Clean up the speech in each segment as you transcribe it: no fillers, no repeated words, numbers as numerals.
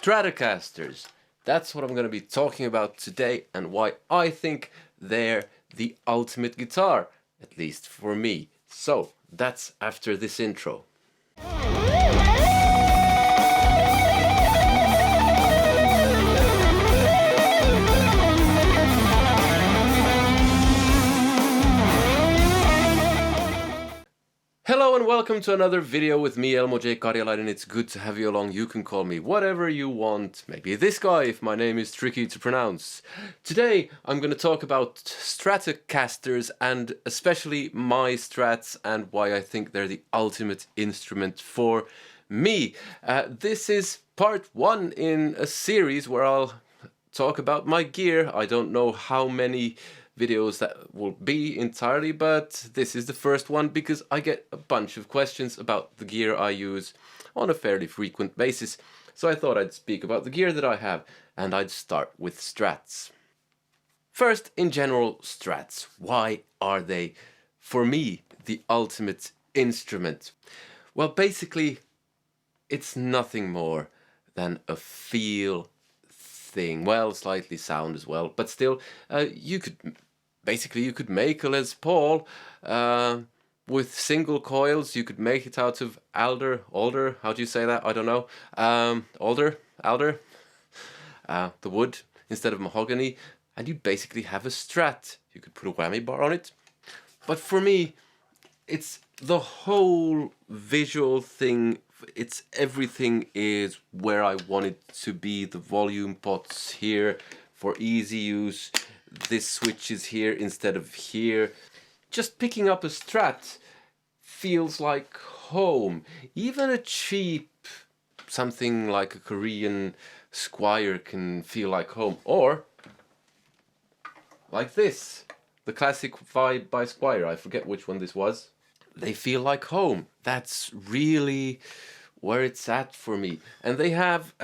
Stratocasters. That's what I'm going to be talking about today and why I think they're the ultimate guitar, at least for me. So, that's after this intro. Hello and welcome to another video with me, Elmo J. Karjalainen. It's good to have you along. You can call me whatever you want. Maybe this guy if my name is tricky to pronounce. Today I'm going to talk about Stratocasters and especially my Strats and why I think they're the ultimate instrument for me. This is part one in a series where I'll talk about my gear. I don't know how many videos that will be entirely, but this is the first one because I get a bunch of questions about the gear I use on a fairly frequent basis. So I thought I'd speak about the gear that I have, and I'd start with Strats. First, in general, Strats. Why are they, for me, the ultimate instrument? Well, basically, it's nothing more than a feel thing. Well, slightly sound as well, but still, you could make a Les Paul with single coils. You could make it out of alder, how do you say that? I don't know. Alder, the wood instead of mahogany, and you basically have a Strat. You could put a whammy bar on it. But for me, it's the whole visual thing. It's everything is where I want it to be. The volume pots here for easy use. This switch is here instead of here. Just picking up a Strat feels like home. Even a cheap something like a Korean Squire can feel like home. Or like this, the classic vibe by Squire. I forget which one this was. They feel like home. That's really where it's at for me. And they have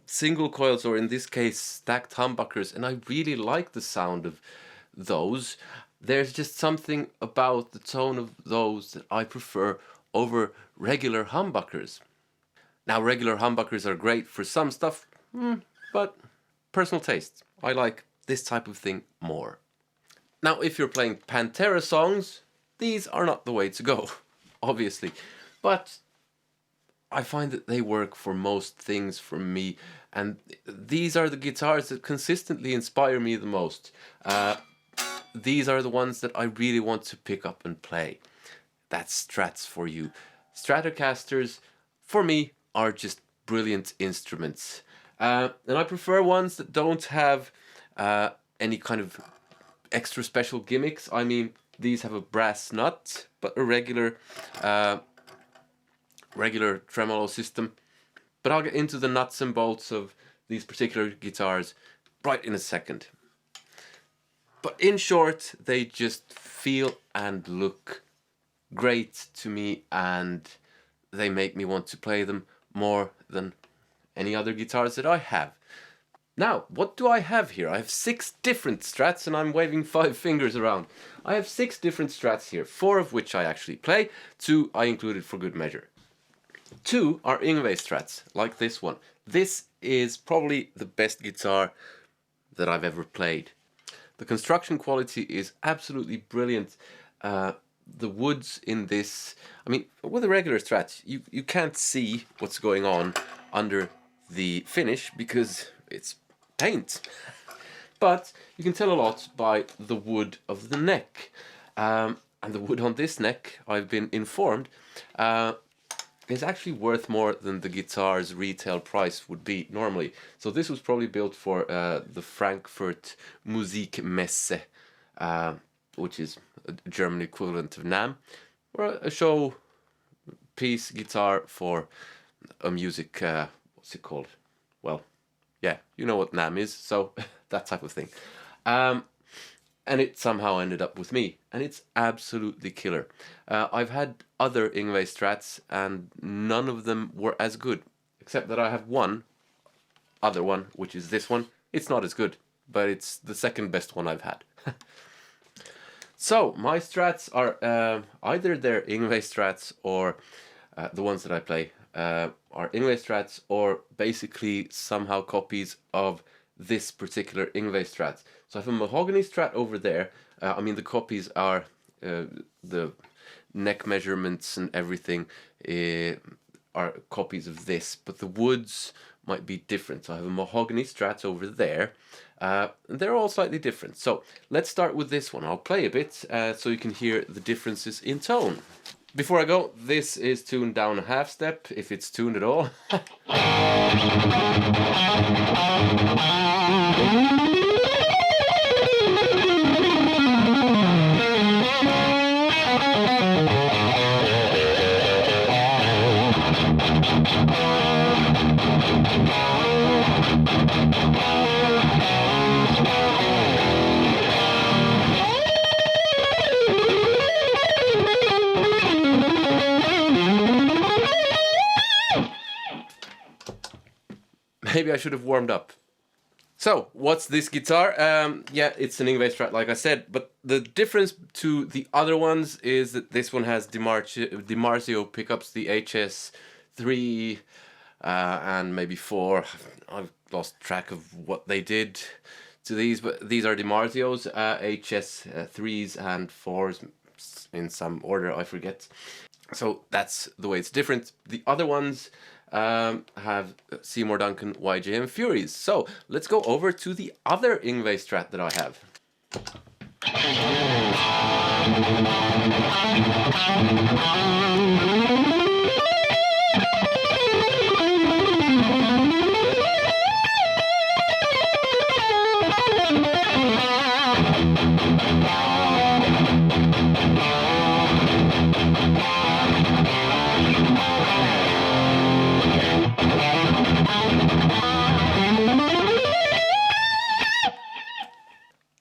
single coils, or in this case stacked humbuckers, and I really like the sound of those. There's just something about the tone of those that I prefer over regular humbuckers. Now, regular humbuckers are great for some stuff, but personal taste. I like this type of thing more. Now, if you're playing Pantera songs, these are not the way to go, obviously, but I find that they work for most things for me, and these are the guitars that consistently inspire me the most. These are the ones that I really want to pick up and play. That's Strats for you. Stratocasters, for me, are just brilliant instruments. And I prefer ones that don't have any kind of extra special gimmicks. I mean, these have a brass nut, but a regular tremolo system. But I'll get into the nuts and bolts of these particular guitars right in a second. But in short, they just feel and look great to me, and they make me want to play them more than any other guitars that I have. Now, what do I have here? I have 6 different Strats, and I'm waving 5 fingers around. I have 6 different Strats here, 4 of which I actually play, 2 I included for good measure. 2 are Yngwie Strats, like this one. This is probably the best guitar that I've ever played. The construction quality is absolutely brilliant. The woods in this, I mean, with a regular Strat, you can't see what's going on under the finish because it's paint. But you can tell a lot by the wood of the neck. And the wood on this neck, I've been informed, is actually worth more than the guitar's retail price would be normally. So this was probably built for the Frankfurt Musikmesse, which is a German equivalent of NAMM, or a show piece guitar for a music, what's it called? Well, yeah, you know what NAMM is, so that type of thing. And it somehow ended up with me, and it's absolutely killer. I've had other Yngwie Strats, and none of them were as good, except that I have one other one, which is this one. It's not as good, but it's the second best one I've had. So, my Strats are either their Yngwie Strats or the ones that I play are Ingve Strats, or basically somehow copies of this particular Ingve Strat. So I have a mahogany Strat over there. I mean, the copies are the neck measurements and everything are copies of this, but the woods might be different. So I have a mahogany Strat over there. They're all slightly different. So let's start with this one. I'll play a bit so you can hear the differences in tone. Before I go, this is tuned down a half step, if it's tuned at all. Maybe I should have warmed up. So, what's this guitar? Yeah, it's an Ingve Strat, like I said, but the difference to the other ones is that this one has DiMarzio pickups, the HS3 and maybe 4. I've lost track of what they did to these, but these are DiMarzios, HS3s and 4s in some order, I forget. So that's the way it's different. The other ones have Seymour Duncan YJM Furies. So let's go over to the other Ingve Strat that I have.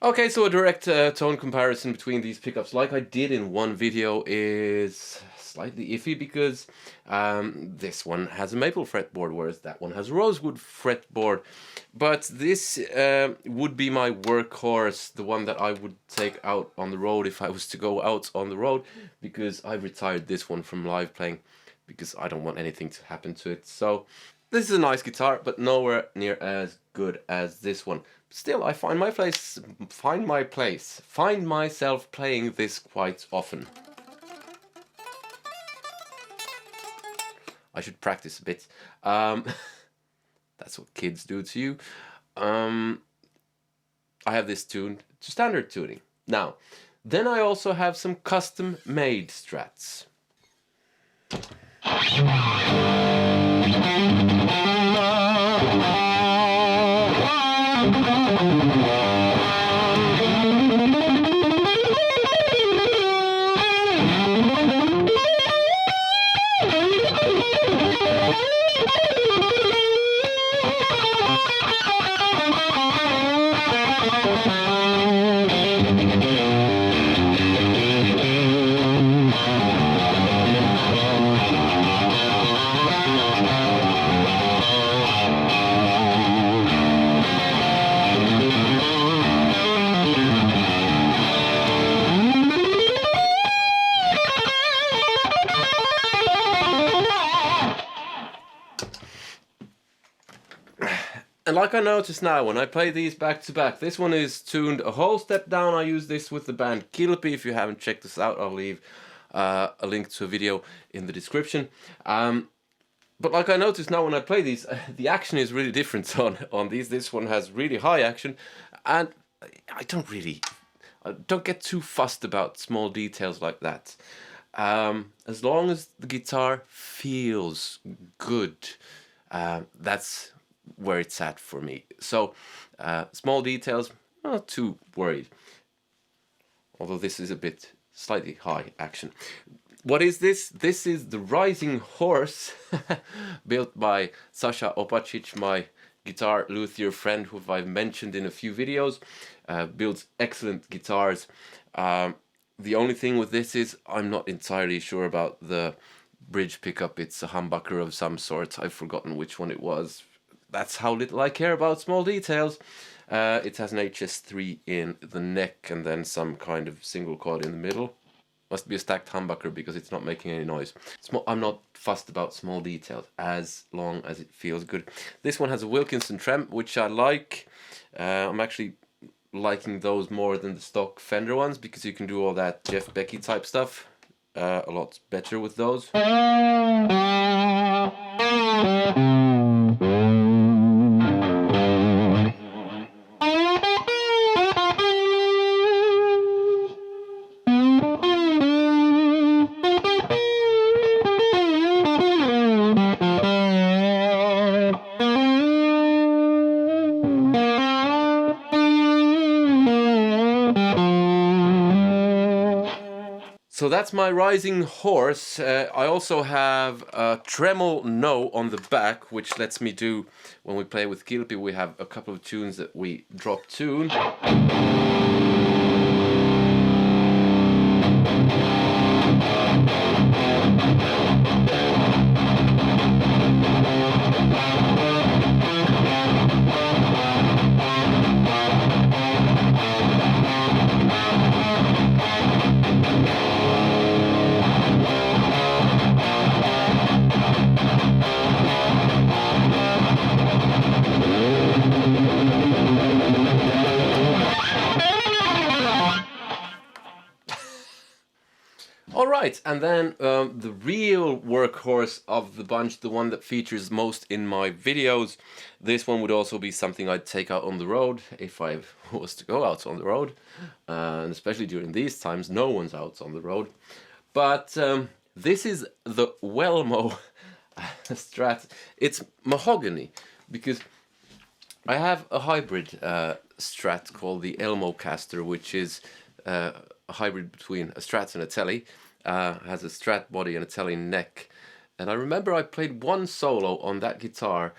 Okay, so a direct tone comparison between these pickups, like I did in one video, is slightly iffy because this one has a maple fretboard, whereas that one has a rosewood fretboard. But this would be my workhorse, the one that I would take out on the road if I was to go out on the road, because I retired this one from live playing because I don't want anything to happen to it. So this is a nice guitar, but nowhere near as good as this one. Still, I find myself playing this quite often. I should practice a bit. That's what kids do to you. I have this tuned to standard tuning. Now, then I also have some custom-made Strats. And like I noticed now, when I play these back to back, this one is tuned a whole step down. I use this with the band Kilpi. If you haven't checked this out, I'll leave a link to a video in the description. But like I noticed now when I play these, the action is really different on these. This one has really high action, and I don't get too fussed about small details like that. As long as the guitar feels good, that's where it's at for me. So small details, not too worried. Although this is a bit slightly high action. What is this? This is the Rising Horse, built by Sasha Opacic, my guitar luthier friend who I've mentioned in a few videos. Builds excellent guitars. The only thing with this is I'm not entirely sure about the bridge pickup. It's a humbucker of some sort. I've forgotten which one it was. That's how little I care about small details. It has an HS3 in the neck and then some kind of single coil in the middle. Must be a stacked humbucker because it's not making any noise. I'm not fussed about small details as long as it feels good. This one has a Wilkinson trem, which I like. I'm actually liking those more than the stock Fender ones because you can do all that Jeff Becky type stuff a lot better with those. So that's my rising horse. I also have a Tremolo No on the back, which lets me do, when we play with Kilpi, we have a couple of tunes that we drop tune. Alright, and then the real workhorse of the bunch, the one that features most in my videos. This one would also be something I'd take out on the road if I was to go out on the road. And especially during these times, no one's out on the road. But this is the Welmo Strat. It's mahogany, because I have a hybrid Strat called the Elmocaster, which is a hybrid between a Strat and a Tele. Has a Strat body and a Tele neck. And I remember I played one solo on that guitar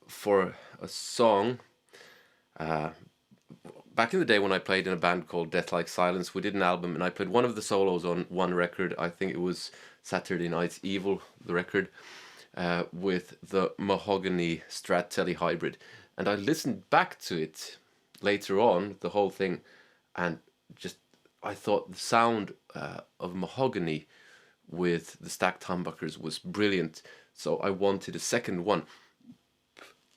for a song. Back in the day when I played in a band called Death Like Silence, we did an album and I played one of the solos on one record. I think it was Saturday Night's Evil, the record, with the mahogany Strat Tele hybrid. And I listened back to it later on, the whole thing, and just I thought the sound of mahogany with the stacked humbuckers was brilliant, so I wanted a second one.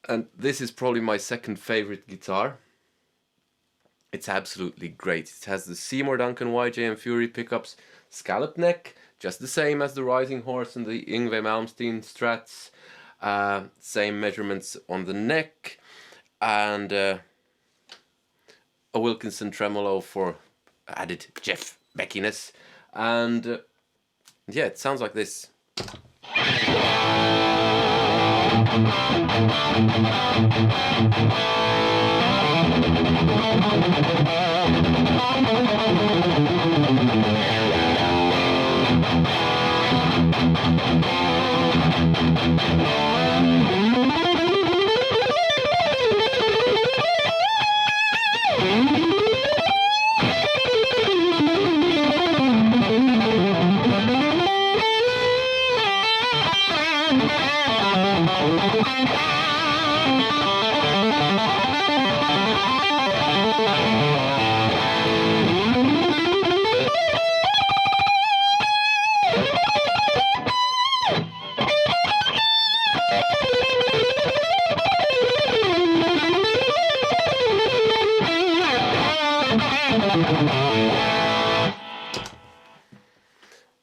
And this is probably my second favorite guitar. It's absolutely great. It has the Seymour Duncan YJM Fury pickups, scallop neck, just the same as the Rising Horse and the Yngwie Malmsteen Strats. Same measurements on the neck, and a Wilkinson tremolo for added Jeff Beckiness. And yeah, it sounds like this.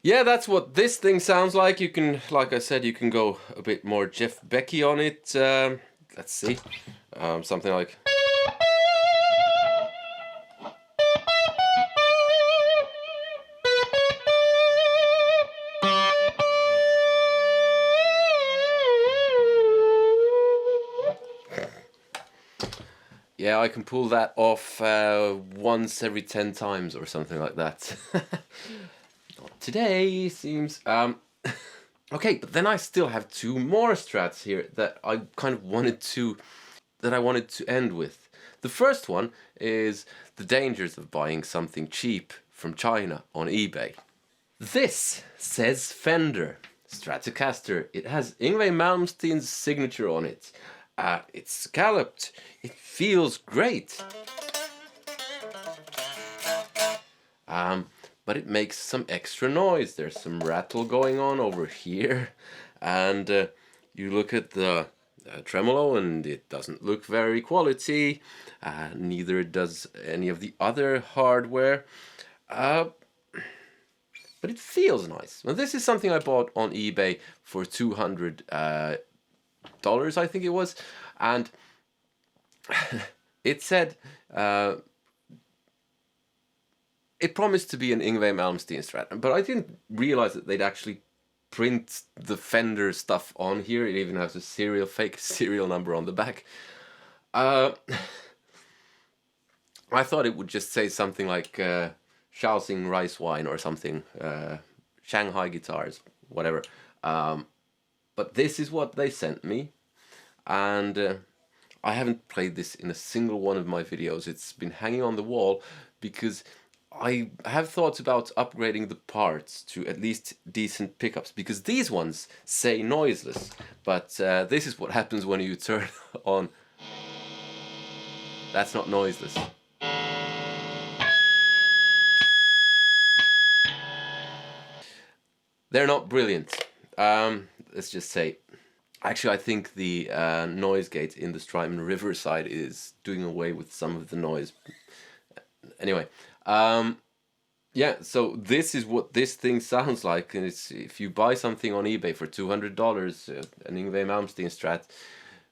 Yeah, that's what this thing sounds like. You can, like I said, you can go a bit more Jeff Becky on it. Let's see, something like. Yeah, I can pull that off once every 10 times or something like that. Not today, seems. Okay, but then I still have two more Strats here that I kind of wanted to end with. The first one is the dangers of buying something cheap from China on eBay. This says Fender Stratocaster. It has Yngwie Malmsteen's signature on it. It's scalloped. It feels great. but it makes some extra noise. There's some rattle going on over here, and you look at the tremolo and it doesn't look very quality, neither does any of the other hardware, but it feels nice. Now, this is something I bought on eBay for $200, I think it was, and it said it promised to be an Yngwie Malmsteen Strat, but I didn't realize that they'd actually print the Fender stuff on here. It even has a fake serial number on the back. I thought it would just say something like Shaoxing rice wine or something, Shanghai guitars, whatever. But this is what they sent me, and I haven't played this in a single one of my videos. It's been hanging on the wall because I have thoughts about upgrading the parts to at least decent pickups, because these ones say noiseless, but this is what happens when you turn on. That's not noiseless. They're not brilliant. Let's just say. Actually, I think the noise gate in the Strymon Riverside is doing away with some of the noise. Anyway, yeah, so this is what this thing sounds like, and it's, if you buy something on eBay for $200, an Yngwie Malmsteen Strat,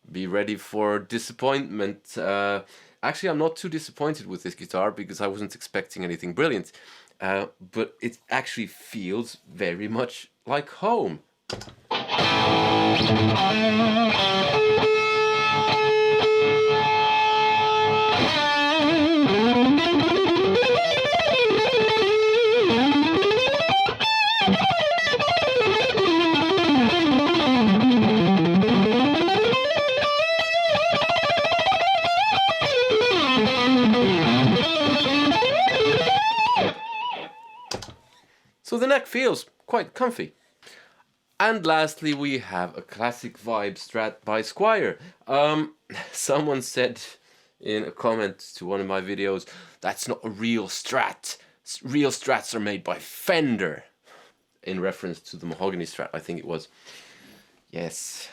be ready for disappointment. Actually, I'm not too disappointed with this guitar because I wasn't expecting anything brilliant, but it actually feels very much like home. So the neck feels quite comfy. And lastly, we have a classic vibe Strat by Squier. Someone said in a comment to one of my videos, that's not a real Strat. Real Strats are made by Fender. In reference to the mahogany Strat, I think it was. Yes,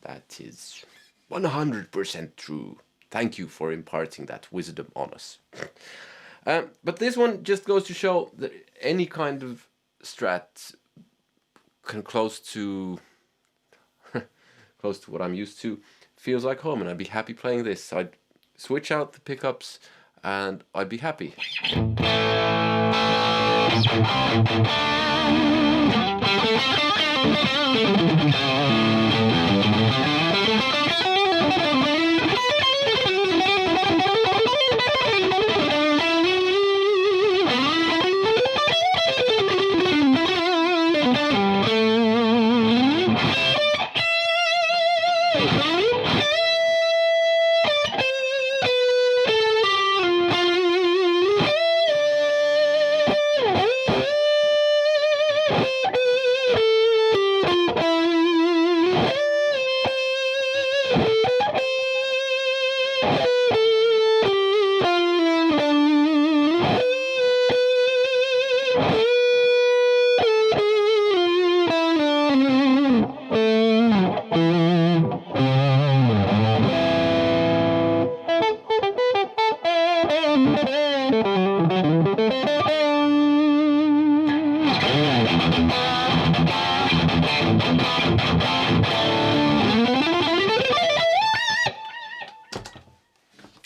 that is 100% true. Thank you for imparting that wisdom on us. But this one just goes to show that any kind of Strat close to what I'm used to feels like home, and I'd be happy playing this. I'd switch out the pickups and I'd be happy.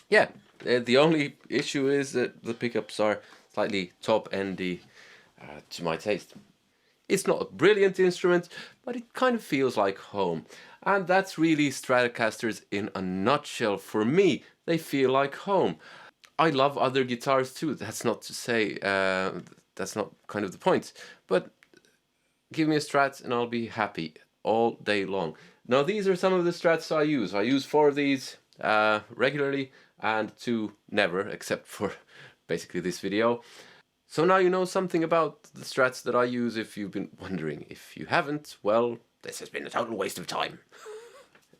Yeah, the only issue is that the pickups are slightly top-endy to my taste. It's not a brilliant instrument, but it kind of feels like home. And that's really Stratocasters in a nutshell for me. They feel like home. I love other guitars too. That's not to say, that's not kind of the point. But give me a Strat and I'll be happy all day long. Now these are some of the Strats I use. I use 4 of these regularly and 2 never, except for basically this video. So now you know something about the Strats that I use if you've been wondering. If you haven't, well, this has been a total waste of time.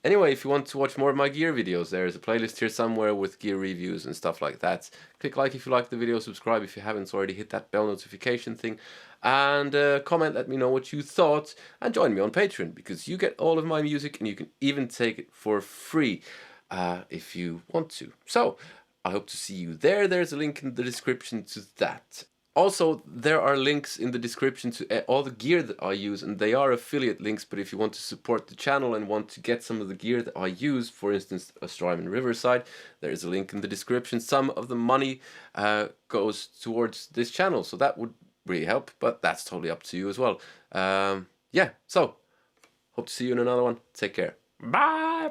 Anyway, if you want to watch more of my gear videos, there's a playlist here somewhere with gear reviews and stuff like that. Click like if you like the video, subscribe if you haven't already, hit that bell notification thing, and comment, let me know what you thought, and join me on Patreon, because you get all of my music and you can even take it for free if you want to. So, I hope to see you there. There's a link in the description to that. Also, there are links in the description to all the gear that I use, and they are affiliate links, but if you want to support the channel and want to get some of the gear that I use, for instance, a Strymon Riverside, there is a link in the description. Some of the money goes towards this channel, so that would really help, but that's totally up to you as well. Yeah, so, hope to see you in another one. Take care. Bye!